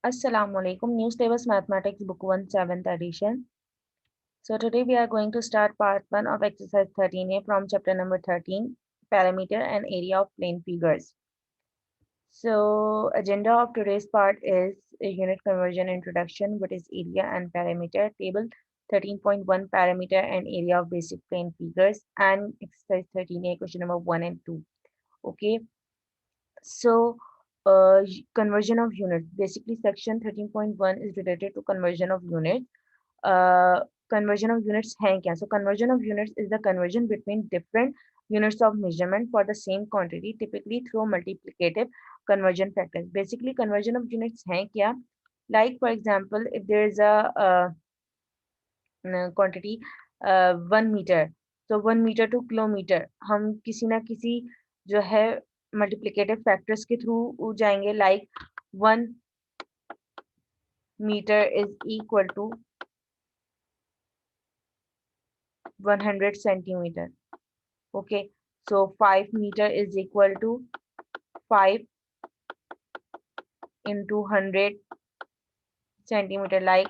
Assalamu alaikum. New Syllabus Mathematics Book 1 7th edition. So today we are going to start part 1 of exercise 13A from chapter number 13, parameter and area of plane figures. So agenda of today's part is a unit conversion introduction, what is area and parameter, table 13.1 parameter and area of basic plane figures, and exercise 13A question number 1 and 2. Okay. So, conversion of units. Basically, section 13.1 is related to conversion of units. Uh, conversion of units है क्या? So, conversion of units is the conversion between different units of measurement for the same quantity, typically through multiplicative conversion factors. Basically, conversion of units है क्या? Like, for example, if there is a quantity 1 metre, तो 1 metre to kilometre हम किसी ना किसी जो है multiplicative factors के थ्रू जाएंगे. Like 1 metre is equal to 100 centimetre. Okay, so 5 metre is equal to 5 into 100 centimetre. Like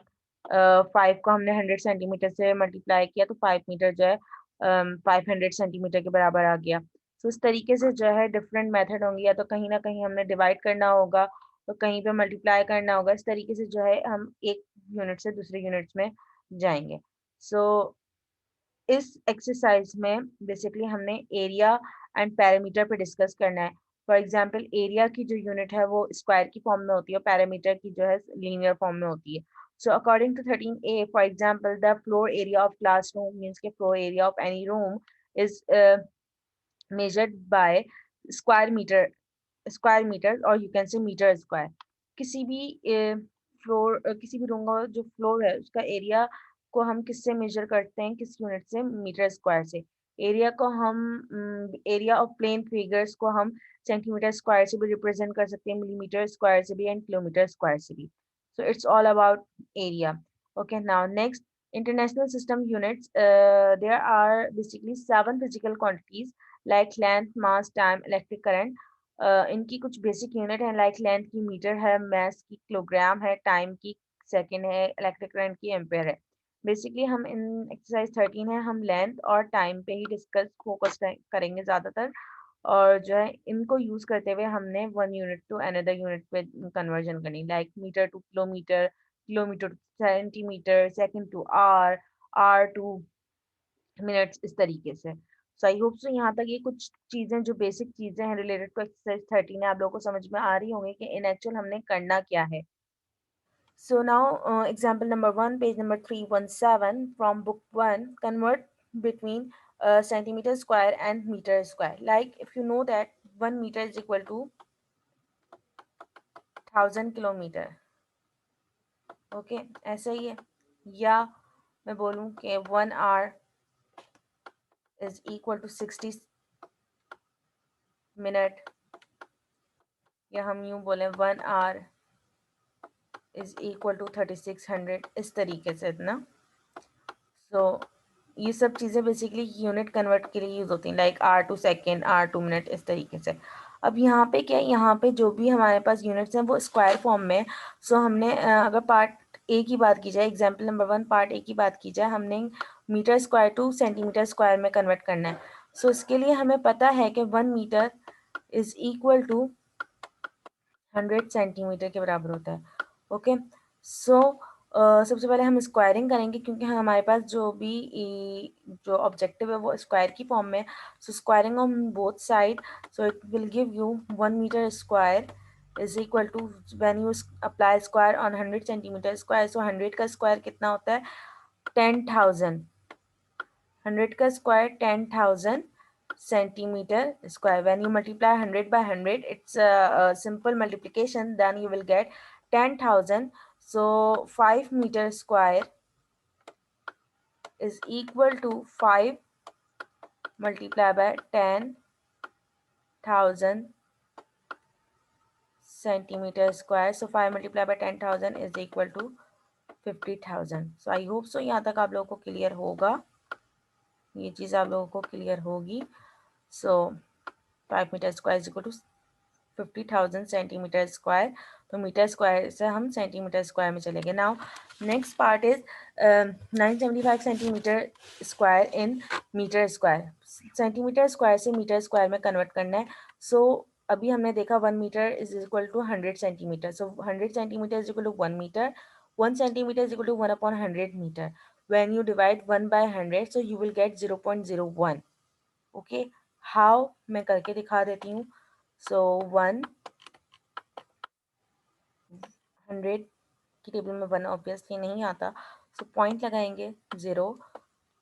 5 को हमने 100 सेंटीमीटर से मल्टीप्लाई किया तो 5 मीटर जो है 500 सेंटीमीटर के बराबर आ गया. तो इस तरीके से जो है डिफरेंट मेथड होंगे, या तो कहीं ना कहीं हमने डिवाइड करना होगा तो कहीं पे मल्टीप्लाई करना होगा. इस तरीके से जो है हम एक यूनिट से दूसरे यूनिट्स में जाएंगे. सो इस एक्सरसाइज में बेसिकली हमने एरिया एंड पैरामीटर पे डिस्कस करना है. फॉर एग्जांपल, एरिया की जो यूनिट है वो स्क्वायर की फॉर्म में होती है और पैरामीटर की जो है लीनियर फॉर्म में होती है. So according to 13A, for example, the floor area of classroom means के floor area of any room is measured by square meter or you can say meter square. किसी भी किसी भी रूम का जो फ्लोर है उसका एरिया को हम किससे मेजर करते हैं? किस यूनिट से? मीटर स्क्वायर से. एरिया को हम एरिया ऑफ प्लेन फिगर्स को हम सेंटीमीटर स्क्वायर से भी रिप्रेजेंट कर सकते हैं, मिलीमीटर स्क्वायर से भी एंड किलोमीटर स्क्वायर से भी. So it's all about area. Okay, now next, international system units. There are basically 7 physical quantities like length, mass, time, electric current. इनकी कुछ बेसिक यूनिट है. लाइक लेंथ की metre है, मास की किलोग्राम है, time की सेकंड है, इलेक्ट्रिक करंट की एम्पेयर है. बेसिकली हम इन एक्सरसाइज 13 है हम लेंथ और टाइम पे ही डिस्कस फोकस करेंगे ज़्यादातर. और जो है इनको यूज करते हुए हमने one unit to another unit पे कन्वर्जन करनी. Like metre to kilometre, kilometre to centimetre, second to hour, hour to minutes, इस तरीके से. सो आई होप सो यहाँ तक ये कुछ चीजें जो बेसिक चीजें हैं रिलेटेड टू एक्सरसाइज 13 है आप लोगों को समझ में आ रही होंगी कि इन एक्चुअल हमने करना क्या है. So now example number 1, page number 317 from book 1, convert between centimeter square and meter square. Like if you know that 1 meter is equal to 1000 kilometre. Okay, ऐसा ही है. या मैं बोलूँ कि 1 hour is equal to 60 minute, या हम यूँ बोलें 1 hour is equal to 3600, इस तरीके से ना. सो ये सब चीज़ें बेसिकली यूनिट कन्वर्ट के लिए यूज़ होती हैं. Like hour to second, hour to minute, इस तरीके से. अब यहाँ पे क्या है, यहाँ पे जो भी हमारे पास यूनिट्स हैं वो स्क्वायर फॉर्म में. सो हमने अगर पार्ट ए की बात की जाए, एग्जाम्पल नंबर 1 पार्ट ए की बात की जाए, हमने metre square to centimetre square में कन्वर्ट करना है. सो इसके लिए हमें पता है कि 1 metre is equal to 100 centimetre के बराबर होता है. ओके, सो सबसे पहले हम स्क्वायरिंग करेंगे क्योंकि हमारे पास जो भी जो ऑब्जेक्टिव है वो स्क्वायर की फॉर्म में. So squaring on both side, so it will give you 1 metre square is equal to, when you apply square on 100 centimetre square, so 100 का स्क्वायर कितना होता है? 10,000. 100 का square 10,000 centimeter square. When you multiply 100 by 100, it's a simple multiplication, then you will get 10,000. So 5 meter square is equal to 5 multiplied by 10,000 centimeter square. So 5 multiplied by 10,000 is equal to 50,000. So I hope so यहाँ तक आप लोगों को clear होगा, ये चीज़ आप लोगों को क्लियर होगी. So 5 meter square is equal to 50,000 centimetre square. तो मीटर स्क्वायर से हम सेंटीमीटर स्क्वायर में चलेंगे. Now next part is 975 centimetre square in metre square. Centimetre square से मीटर स्क्वायर में कन्वर्ट करना है. सो अभी हमने देखा 1 metre is equal to 100 centimetre. So 100 centimetre is equal to 1 metre. 1 centimeter is equal to 1 upon 100 meter. When you divide 1 by 100, so you will get 0.01. Okay, how मैं करके दिखा देती हूँ. So 1 100 की टेबल में 1 ऑब्वियसली नहीं आता. So पॉइंट लगाएंगे 0.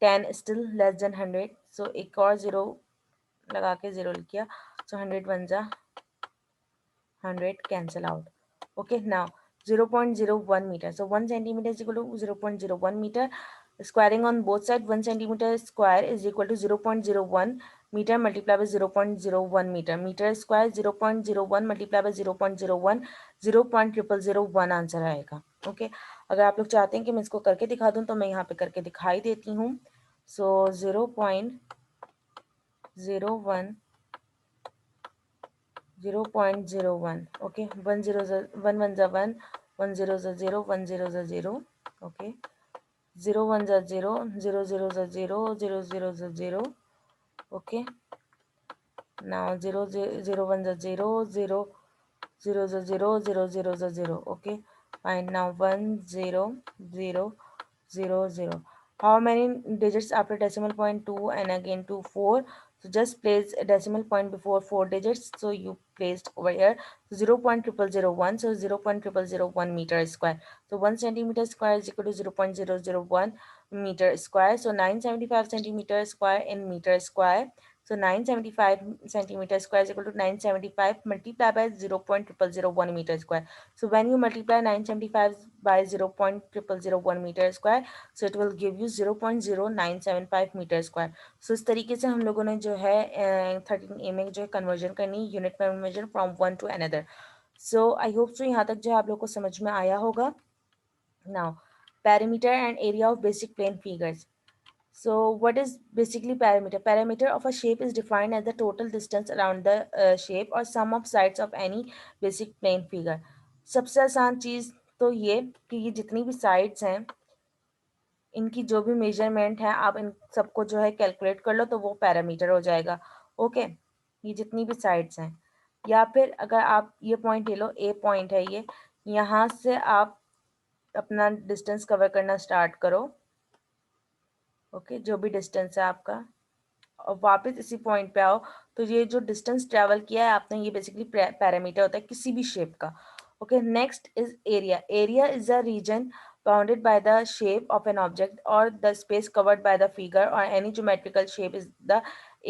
10 स्टिल लेस देन 100. So एक और 0 लगा के 0 लिख किया. So 100 बन जा 100 cancel out. Okay, now 0.01 meter. So 1 centimeter is equal to 0.01 meter. Squaring on both sides, 1 centimeter square is equal to 0.01 meter multiplied by 0.01 meter. Meter square 0.01 multiplied by 0.01, 0.0001 answer आएगा. Okay, अगर आप लोग चाहते हैं कि मैं इसको करके दिखा दूं तो मैं यहाँ पे करके दिखाई देती हूँ. सो 0.01 0.01. Okay, 1 0 1 1 is 1, 1 0 is 0, 1 0 is 0. Okay, 0 1 is 0, 0 0 is 0, 0 0 is 0. Okay, now 0 0 1 is 0, 0 0 is 0, 0 0 is 0. Okay, fine. Now 1 0 0 0 0. How many digits after decimal point 2 and again 2 4? So just place a decimal point before 4 digits. So you placed over here 0.0001. So 0.0001 meter square. So 1 centimeter square is equal to 0.001 meter square. So 975 centimeter square in meter square. So 975 centimeter square is equal to 975 multiplied by 0.0001 meter square. So when you multiply 975 by 0.0001 meter square, so it will give you 0.0975 meter square. So इस तरीके से हम लोगों ने जो है 13A में जो है कन्वर्जन करनी यूनिट में measure from one two another. So I hope so यहाँ तक जो है आप लोग को समझ में आया होगा. Now perimeter and area of basic plane figures. So what is basically perimeter? Perimeter of a shape is defined as the total distance around the shape or sum of sides of any basic plane figure. सबसे आसान चीज़ तो ये कि ये जितनी भी sides हैं इनकी जो भी मेजरमेंट है आप इन सबको जो है कैलकुलेट कर लो तो वो पैरामीटर हो जाएगा. ओके, ये जितनी भी साइड्स हैं. या फिर अगर आप ये पॉइंट ले लो, ए पॉइंट है ये, यहाँ से आप अपना डिस्टेंस कवर करना स्टार्ट करो. ओके, जो भी डिस्टेंस है आपका और वापस इसी पॉइंट पे आओ तो ये जो डिस्टेंस ट्रेवल किया है आपने ये बेसिकली पैरामीटर होता है किसी भी शेप का. Okay, next is area. Area is a region bounded by the shape of an object or the space covered by the figure or any geometrical shape is the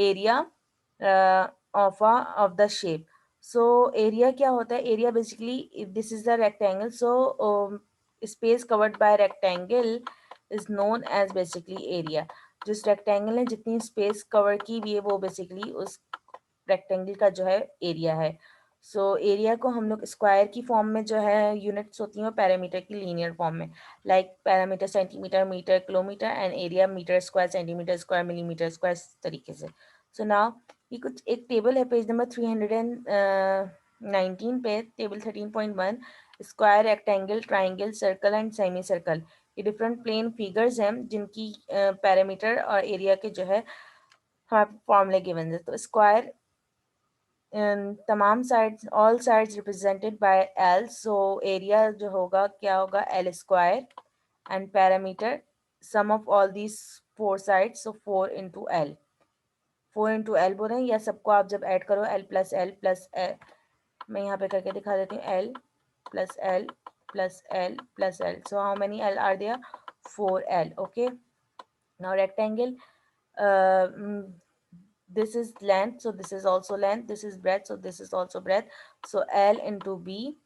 area of the shape. So area क्या होता है? Area basically if this is the rectangle, so space covered by rectangle is known as basically area. जिस rectangle ने जितनी space cover की हुई है वो बेसिकली उस रेक्टेंगल का जो है एरिया है. सो एरिया को हम लोग स्क्वायर की फॉर्म में जो है यूनिट्स होती हैं पैरामीटर की लीनियर फॉर्म में, like perimeter centimetre, metre, kilometre and area metre square, centimetre square, millimetre square, इस तरीके से. सो नाउ ये कुछ एक टेबल है पेज नंबर 319 पे, table 13.1. Square, rectangle, triangle, circle and semi circle, ये डिफरेंट प्लेन फिगर्स हैं जिनकी पैरामीटर और एरिया के जो है हमारे फॉर्मूले गिवन है. तो स्क्वायर तमाम sides, all sides represented by L. So area जो होगा क्या होगा? L square. And perimeter sum of all these 4 sides, so 4 into L. 4 into L बोल रहे हैं, या सबको आप जब ऐड करो L plus L plus L, मैं यहाँ पे करके दिखा देती हूँ, L plus L plus L plus L. So how many L are there? 4L. Okay, now rectangle, this is length, so this is also length. This is breadth, so this is also breadth. So L into B,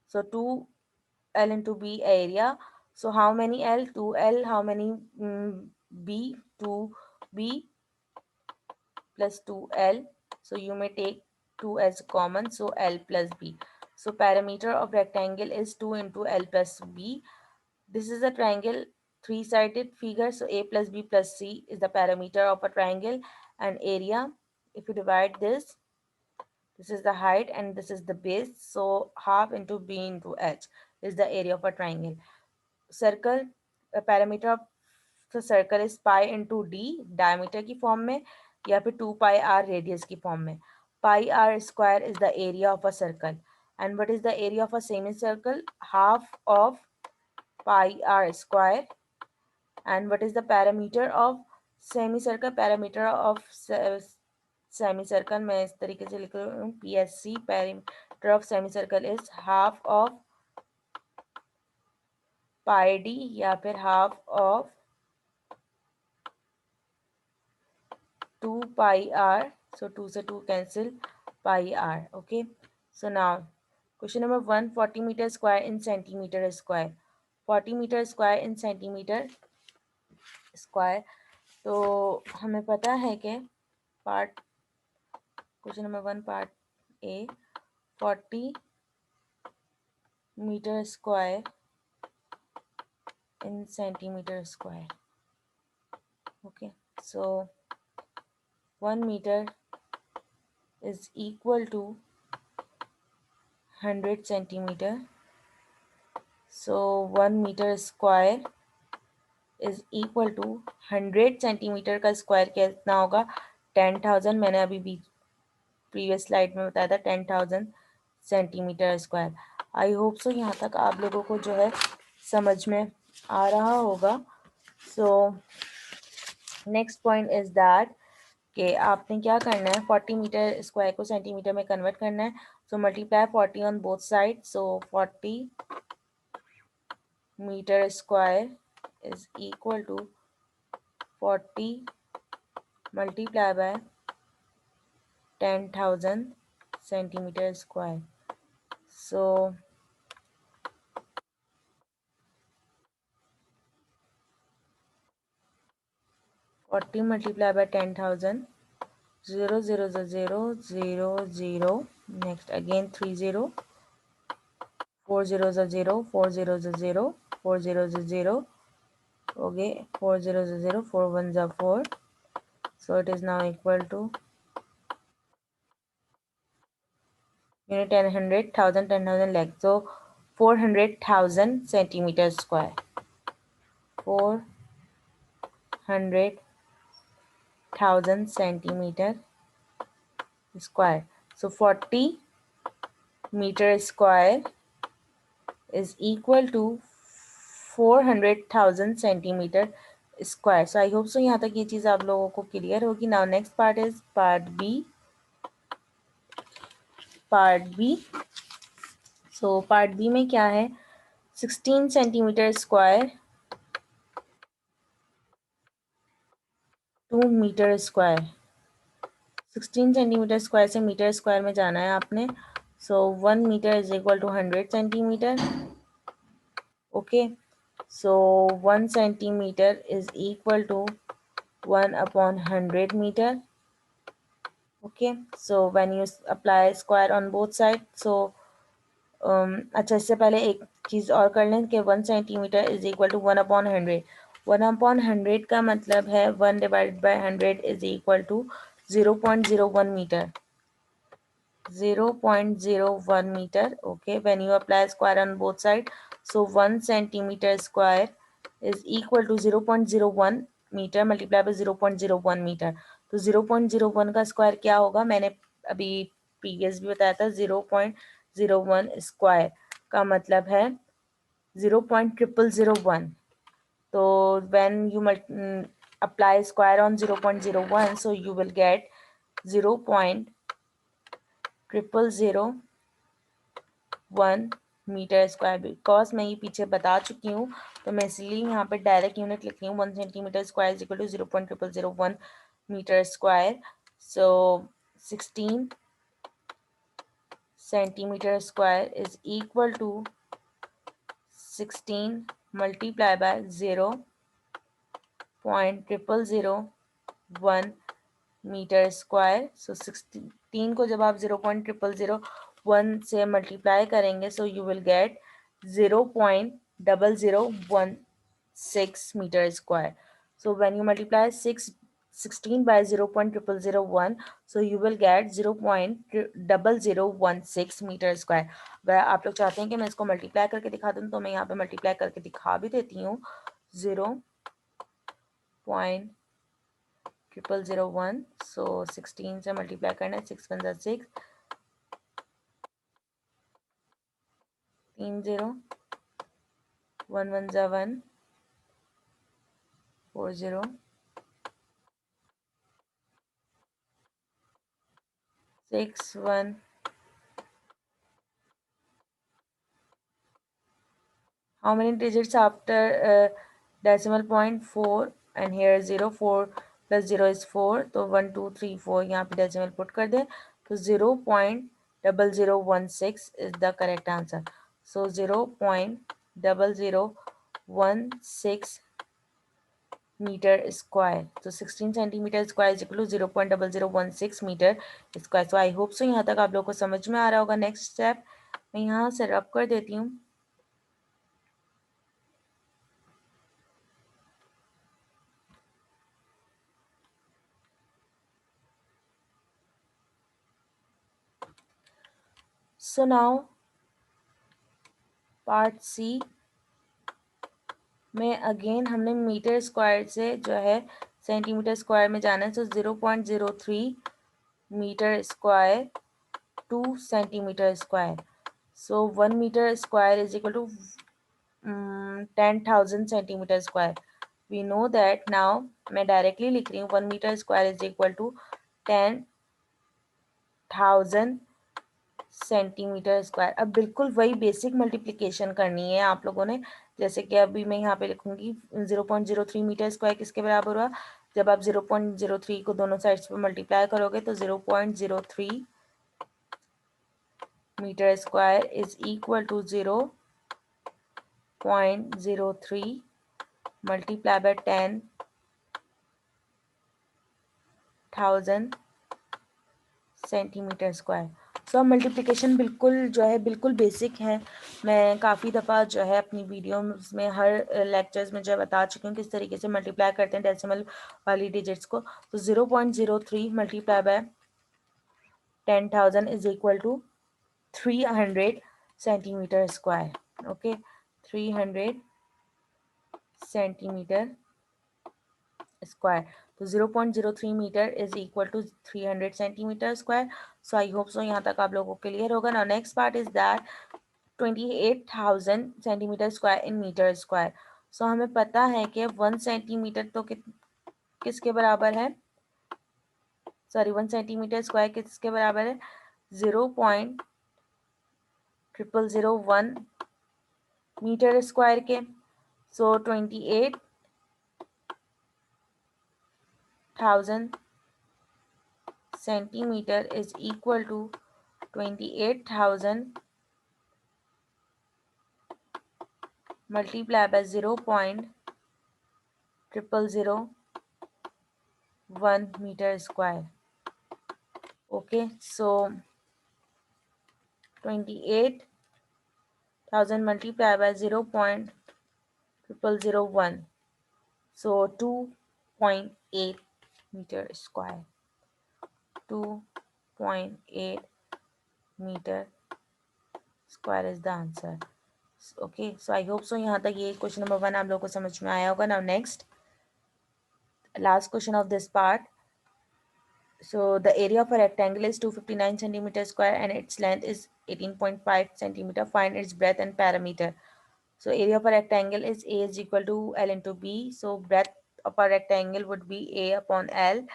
so 2L into B area. So how many L? 2L. How many B? 2B plus 2L. So you may take 2 as common, so L plus B. So perimeter of rectangle is 2 into L plus B. This is a triangle, three-sided figure. So A plus B plus C is the perimeter of a triangle, and area, if you divide this, This is the height and this is the base. So half into b into h is the area of a triangle. Circle, parameter of the circle is pi into d, diameter की form में, या फिर 2 pi r radius की form में. Pi r square is the area of a circle. And what is the area of a semicircle? Half of pi r square. And what is the parameter of semicircle? Parameter of semicircle मैं इस तरीके से लिख रही हूँ, PSC, parameter of semicircle is half of pi d या फिर half of 2 pi r. So 2 से 2 cancel, pi r. Okay. So now question number 1, 40 meter square in centimeter square. 40 meter square in centimeter square. तो हमें पता है कि part, question number 1 part A, 40 meter square in centimeter square. Okay, so 1 meter is equal to 100 centimeter. So 1 meter square is equal to 100 centimetre का square कितना होगा? 10,000. मैंने अभी भी प्रीवियस स्लाइड में बताया था 10,000 सेंटीमीटर स्क्वायर. आई होप सो यहाँ तक आप लोगों को जो है समझ में आ रहा होगा. So next point is that कि आपने क्या करना है, 40 मीटर स्क्वायर को सेंटीमीटर में कन्वर्ट करना है. So multiply 40 on both side. So 40 metre square is equal to 40 multiply by 10,000 centimeter square. So 40 multiply by 10,000, 0 0 0 0 0, next again 3 0, 4 0 0, 4 0 0, 4 0 0, okay, 4 0 0, 4 1 4. So it is now equal to unit 10, 100, 1000, 10,000 lakh. So 400,000 centimeters square. 400,000 centimeter square. So 40 meter square is equal to 400,000 centimeter square. So I hope so यहाँ तक ये चीज़ आप लोगों को clear होगी. Now next part is part B. Part B. So part B में क्या है? 16 centimeter square 2 meter square. 16 centimeter square से meter square में जाना है आपने. So 1 meter is equal to 100 centimeter. Okay. So 1 centimeter is equal to 1 upon 100 meter. Okay. So when you apply square on both sides, so अच्छा, इससे पहले एक चीज़ और कर लें कि 1 centimetre is equal to 1 upon 100. 1 upon 100 का मतलब है 1 divide by 100 is equal to 0.01 metre. 0.01 meter. Okay, when you apply square on both sides, so 1 centimeter square is equal to 0.01 meter multiplied by 0.01 meter. तो 0.01 का square क्या होगा? मैंने अभी previous भी बताया था. 0.01 स्क्वायर का मतलब है 0.0001. तो when you apply square on 0.01, so you will get 0.0001 metre square. Because मैं ये पीछे बता चुकी हूँ तो मैं इसलिए यहाँ पे डायरेक्ट यूनिट लिख रही हूँ. 1 centimetre square is equal to 0.0001 metre square. So 16 centimeter square is equal to 16 multiply by 0.0001 metre square. So 16 को जब आप 0.0001 से मल्टीप्लाई करेंगे so you will get 0.0016 metre square. So when you multiply 6 16 by 0.0001, so you will get 0.0016 metre square. अगर आप लोग चाहते हैं कि मैं इसको मल्टीप्लाई करके दिखा दूँ तो मैं यहाँ पे मल्टीप्लाई करके दिखा भी देती हूँ। 0.0001, सो 16 से मल्टीप्लाई करना है, 6 1 6, 3 0, 1 1 1, 4 0, 6 1। How many digits after decimal point? 4, and here 0, 4 plus 0 is 4, तो 1 2 3 4 यहाँ पे decimal put कर दें तो 0.0016 is the correct answer. So 0.0016 metre square, तो 16 centimetre square is equal to 0.0016 metre square. So I hope so यहाँ तक आप लोग को समझ में आ रहा होगा। नेक्स्ट स्टेप मैं यहाँ से रब कर देती हूँ। सो नाउ पार्ट सी में अगेन हमने मीटर स्क्वायर से जो है सेंटीमीटर स्क्वायर में जाना है। So 0.03 metre square to centimetre square. So 1 metre square is equal to 10,000 centimetre square. We know that now मैं डायरेक्टली लिख रही हूँ 1 metre square is equal to 10,000 centimetre square. अब बिल्कुल वही बेसिक मल्टीप्लिकेशन करनी है आप लोगों ने। जैसे कि अभी मैं यहाँ पे लिखूंगी 0.03 मीटर स्क्वायर किसके बराबर हुआ, जब आप 0.03 को दोनों साइड्स पे मल्टीप्लाई करोगे तो 0.03 metre square is equal to 0.03 multiply by 10,000 centimetre square. So multiplication बिल्कुल जो है बिल्कुल बेसिक है। मैं काफ़ी दफ़ा जो है अपनी वीडियोस में हर लेक्चर्स में जो है बता चुकी हूँ किस तरीके से मल्टीप्लाई करते हैं डेसिमल वाली डिजिट्स को। तो 0.03 multiply by 10,000 is equal to 300 centimetre square. Okay, 300 centimetre square. तो 0.03 metre is equal to 300 centimetre square. So I hope so यहाँ तक आप लोगों को क्लियर होगा। Now next part is that 28,000 centimetre square in metre square. So हमें पता है कि 1 सेंटीमीटर तो किसके बराबर है, सॉरी 1 सेंटीमीटर स्क्वायर किसके बराबर है, 0.0001 मीटर स्क्वायर के। So 28,000 centimetre is equal to 28,000 multiply by 0.0001 meter square. Okay, so 28,000 multiplied by 0.0001, so 2.8 meter square. 2.8 meter square is the answer. Okay, so I hope so यहाँ तक ये question number 1 आप लोगों को समझ में आया होगा। Now next, last question of this part. So the area of a rectangle is 259 centimeter square and its length is 18.5 centimeter. Find its breadth and perimeter. So area of a rectangle is A is equal to L into B. So breadth of a rectangle would be A upon L.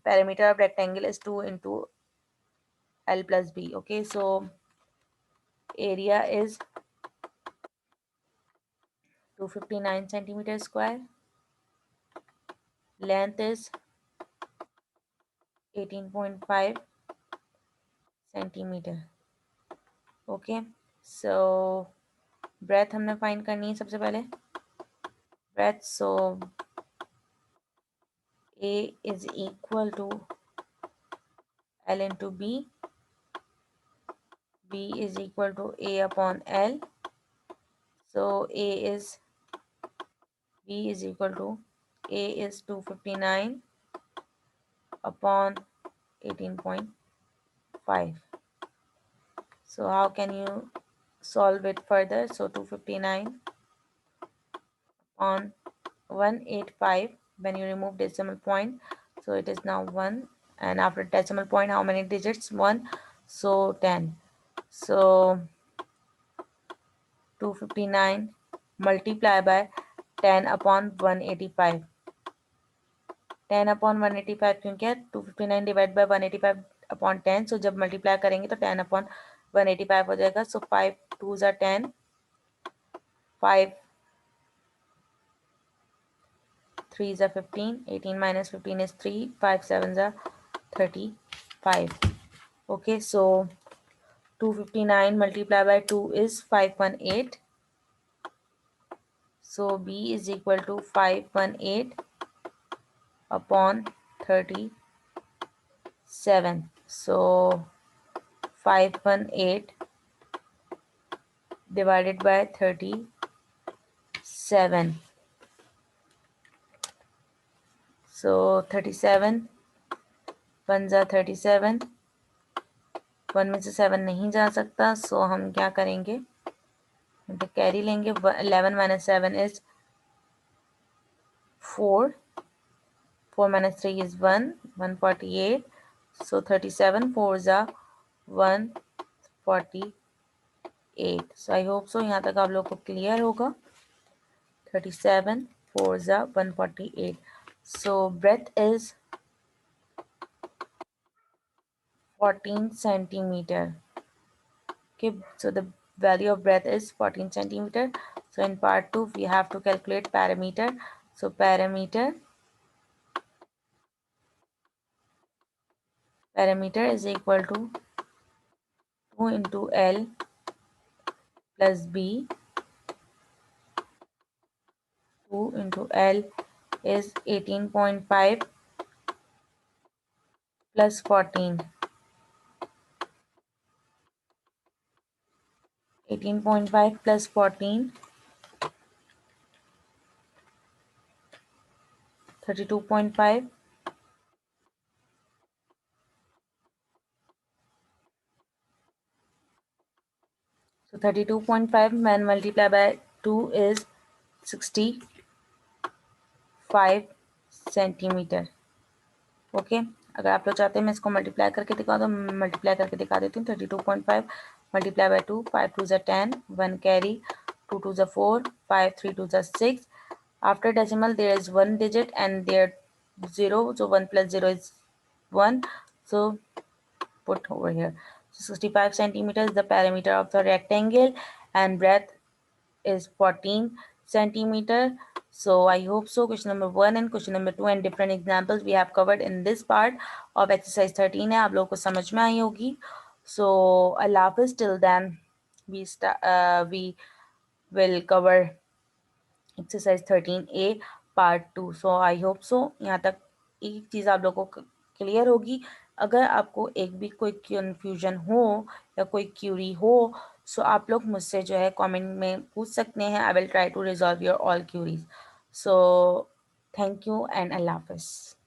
Perimeter of rectangle is 2 into L plus B. Okay, so area is 259 centimeter square. Length is 18.5 centimeter. Okay, so breadth हमने find करनी है सबसे पहले। breadth, so A is equal to L into B. B is equal to A upon L. So B is equal to A is 259 upon 18.5. So how can you solve it further? So 259 on 185, when you remove decimal point, so it is now 1, and after decimal point how many digits? 1, so 10. So 259 multiply by 10 upon 185. 10 upon 185 क्योंकि है 259 divide by 185 upon 10. सो जब multiply करेंगे तो 10 upon 185 हो जाएगा. सो 5 2 ज़ा 10, 5 3 ज़ा 15, 18 minus 15 is 3, 5 7 ज़ा 35. Okay, so 259 multiplied by 2 is 518. So B is equal to 518 upon 37. So 518 divided by 37. So 37 1 ज़ा 37, 1 में से 7 नहीं जा सकता. सो हम क्या करेंगे, तो कैरी लेंगे. 11 minus 7 is 4. 4 minus 3 is 1, 148. So 37 4 ज़ा 148. So I hope so यहाँ तक आप लोग को क्लियर होगा. 37 4 ज़ा 148. So breadth is 14 centimeter. Okay, so the value of breadth is 14 centimeter. So in part 2 we have to calculate parameter. So parameter is equal to 2 into L plus B. 2 into L is 18.5 plus 14. 18.5 plus 14, 32.5. So 32.5 when multiplied by 2 is 65 centimetre. Okay, अगर आप लोग चाहते हैं मैं इसको multiply करके दिखा दूँ, मल्टीप्लाई करके दिखा देती हूँ. 32.5 मल्टीप्लाई बाय 2, 5 2 ज़ा 10, 1 कैरी, 2 2 ज़ा 4, 5 3 2 ज़ा 6. After decimal there is 1 digit and there 0, so 1 plus 0 is 1. So put over here. So 65 centimeters is the perimeter of the rectangle and breadth is 14 centimeter. So I hope so question number 1 and question number 2 and different examples we have covered in this part of exercise 13 है, आप लोगों को समझ में आई होगी. So Allah Hafiz, till then we will cover exercise 13A part 2. So I hope so यहाँ तक एक चीज़ आप लोगों को क्लियर होगी. अगर आपको एक भी कोई कन्फ्यूजन हो या कोई क्यूरी हो, सो आप लोग मुझसे जो है कमेंट में पूछ सकते हैं. I will try to resolve your all queries. So thank you and अल्लाह हाफिज़.